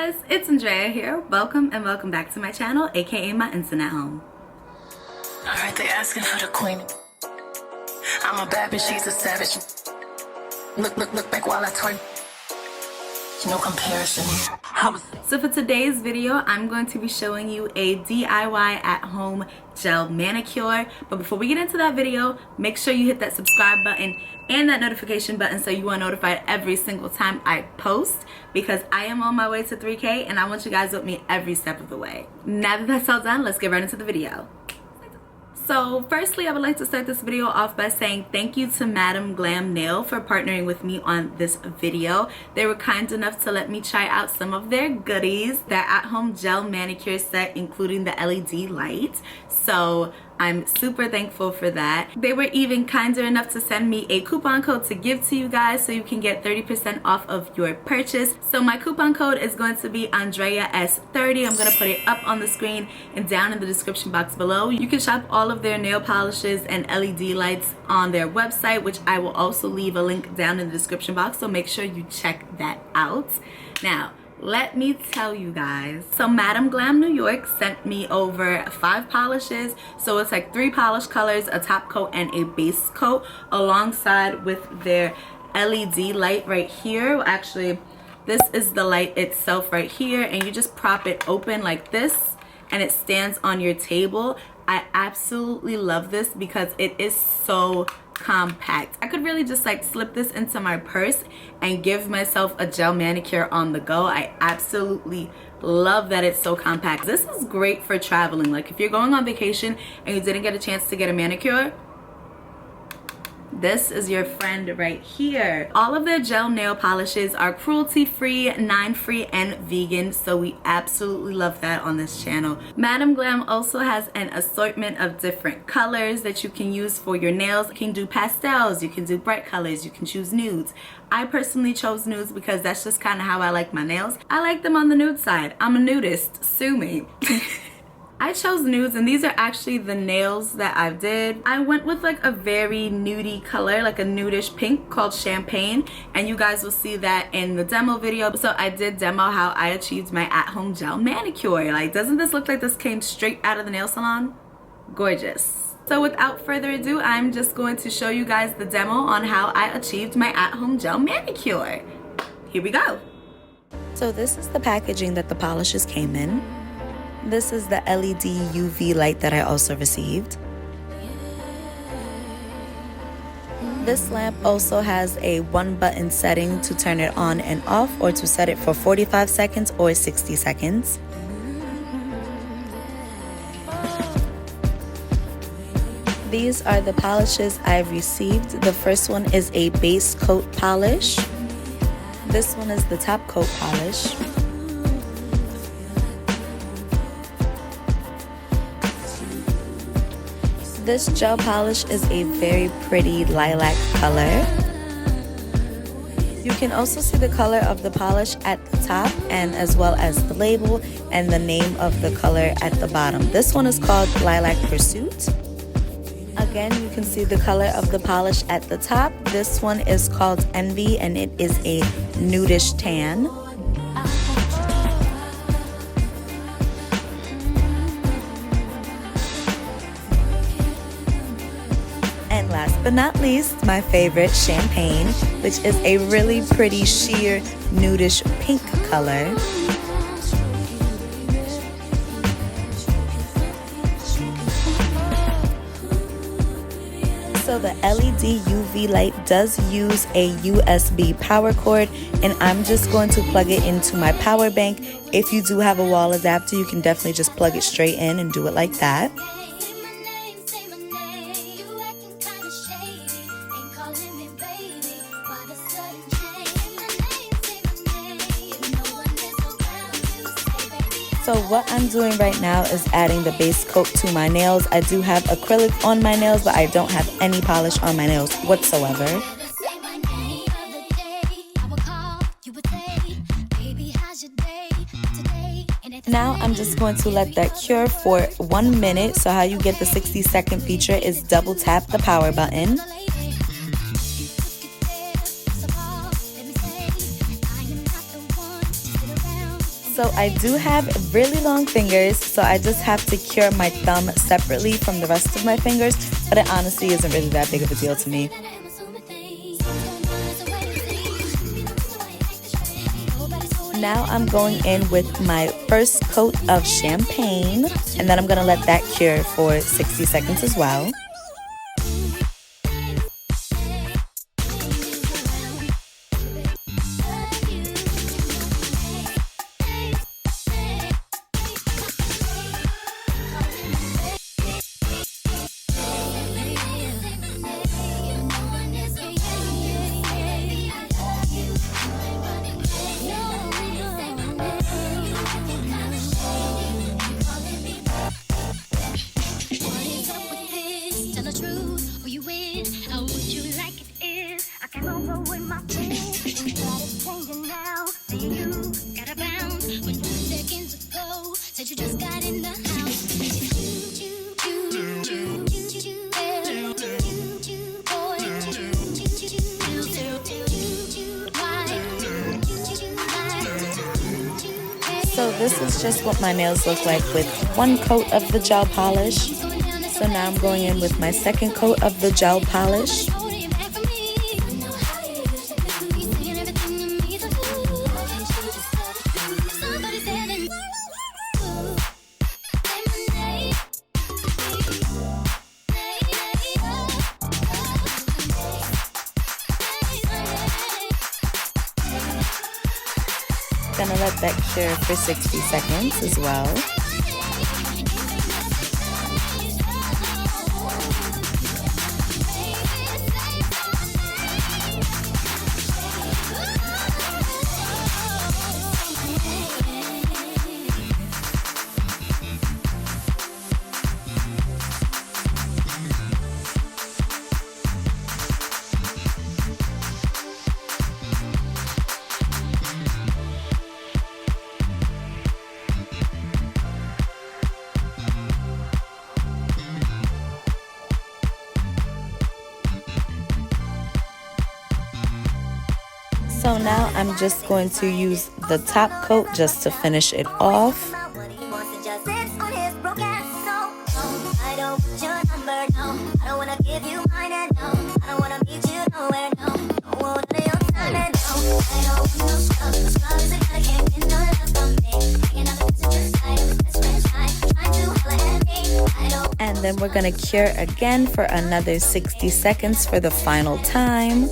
guys, it's Andrea here. Welcome and welcome back to my channel, aka my internet home. Alright, they asking for the queen. I'm a bad bitch, she's a savage. Look back while I twerk. No comparison. So for today's video, I'm going to be showing you a DIY at home gel manicure. But before we get into that video, make sure you hit that subscribe button and that notification button so you are notified every single time I post, because I am on my way to 3K and I want you guys with me every step of the way. Now that that's all done, let's get right into the video. So firstly, I would like to start this video off by saying thank you to Madam Glam Nail for partnering with me on this video. They were kind enough to let me try out some of their goodies, their at-home gel manicure set, including the LED light. So I'm super thankful for that. They were even kinder enough to send me a coupon code to give to you guys so you can get 30% off of your purchase. So my coupon code is going to be AndreaS30. I'm going to put it up on the screen and down in the description box below. You can shop all of their nail polishes and LED lights on their website, which I will also leave a link down in the description box, so make sure you check that out. Now, let me tell you guys, so Madam Glam New York sent me over 5 polishes, so it's like 3 polish colors, a top coat and a base coat, alongside with their LED light right here. Actually, this is the light itself right here, and you just prop it open like this and it stands on your table. I absolutely love this because it is so compact. I could really just like slip this into my purse and give myself a gel manicure on the go. I absolutely love that it's so compact. This is great for traveling. Like if you're going on vacation and you didn't get a chance to get a manicure, this is your friend right here. All of their gel nail polishes are cruelty-free, 9-free, and vegan, so we absolutely love that on this channel. Madam Glam also has an assortment of different colors that you can use for your nails. You can do pastels, you can do bright colors, you can choose nudes. I personally chose nudes because that's just kind of how I like my nails. I like them on the nude side. I'm a nudist, sue me. I chose nudes, and these are actually the nails that I did. I went with like a very nudie color, like a nudish pink called Champagne, and you guys will see that in the demo video. So I did demo how I achieved my at-home gel manicure. Like, doesn't this look like this came straight out of the nail salon? Gorgeous. So without further ado, I'm just going to show you guys the demo on how I achieved my at-home gel manicure. Here we go. So this is the packaging that the polishes came in. This is the LED UV light that I also received. This lamp also has a 1-button setting to turn it on and off, or to set it for 45 seconds or 60 seconds. These are the polishes I've received. The first one is a base coat polish. This one is the top coat polish. This gel polish is a very pretty lilac color. You can also see the color of the polish at the top, and as well as the label and the name of the color at the bottom. This one is called Lilac Pursuit. Again, you can see the color of the polish at the top. This one is called Envy, and it is a nudish tan. And last but not least, my favorite, Champagne, which is a really pretty sheer nudish pink color. So the LED UV light does use a USB power cord, and I'm just going to plug it into my power bank. If you do have a wall adapter, you can definitely just plug it straight in and do it like that. So what I'm doing right now is adding the base coat to my nails. I do have acrylic on my nails, but I don't have any polish on my nails whatsoever. Now I'm just going to let that cure for 1 minute. So how you get the 60-second feature is double tap the power button. So I do have really long fingers, so I just have to cure my thumb separately from the rest of my fingers, but it honestly isn't really that big of a deal to me. Now I'm going in with my first coat of champagne, and then I'm gonna let that cure for 60 seconds as well. So this is just what my nails look like with one coat of the gel polish. So now I'm going in with my second coat of the gel polish. Gonna let that cure for 60 seconds as well. So now I'm just going to use the top coat just to finish it off. And then we're gonna cure again for another 60 seconds for the final time.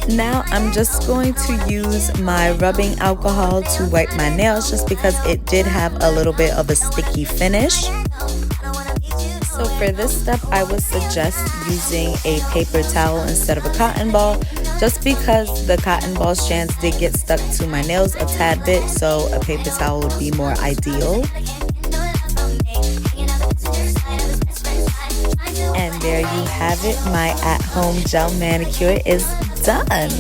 Now I'm just going to use my rubbing alcohol to wipe my nails just because it did have a little bit of a sticky finish. So for this step, I would suggest using a paper towel instead of a cotton ball, just because the cotton ball strands did get stuck to my nails a tad bit, so a paper towel would be more ideal. And there you have it, my at-home gel manicure is done.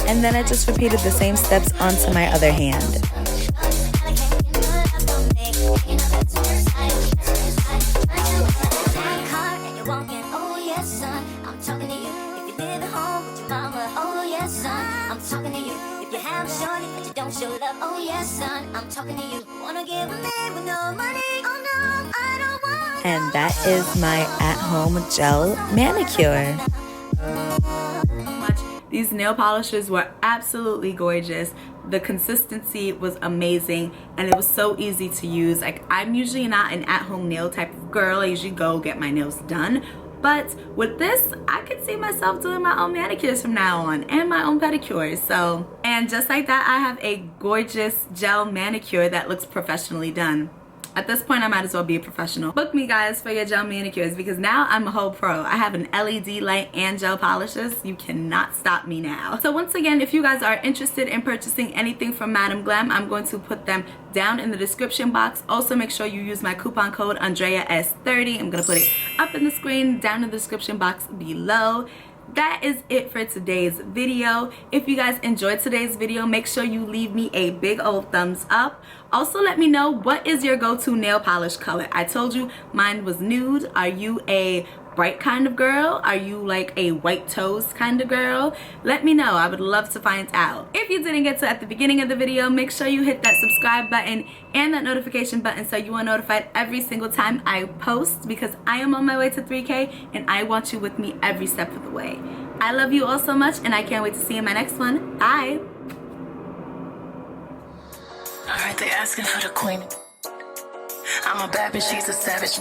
And then I just repeated the same steps onto my other hand. And that is my at-home gel manicure. These nail polishes were absolutely gorgeous. The consistency was amazing and it was so easy to use. Like, I'm usually not an at-home nail type of girl. I usually go get my nails done. But with this, I could see myself doing my own manicures from now on and my own pedicures. And just like that, I have a gorgeous gel manicure that looks professionally done. At this point, I might as well be a professional. Book me, guys, for your gel manicures because now I'm a whole pro. I have an LED light and gel polishes. You cannot stop me now. So once again, if you guys are interested in purchasing anything from Madam Glam, I'm going to put them down in the description box. Also, make sure you use my coupon code AndreaS30. I'm going to put it up in the screen, down in the description box below. That is it for today's video. If you guys enjoyed today's video, make sure you leave me a big old thumbs up. Also, let me know, what is your go-to nail polish color? I told you mine was nude. Are you a bright kind of girl? Are you like a white toast kind of girl? Let me know. I would love to find out. If you didn't get to at the beginning of the video, make sure you hit that subscribe button and that notification button so you are notified every single time I post, because I am on my way to 3K and I want you with me every step of the way. I love you all so much and I can't wait to see you in my next one. Bye. Alright, they asking for the queen. I'm a bad bitch, she's a savage.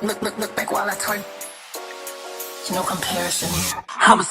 Look back while I twerk. No comparison. I'm a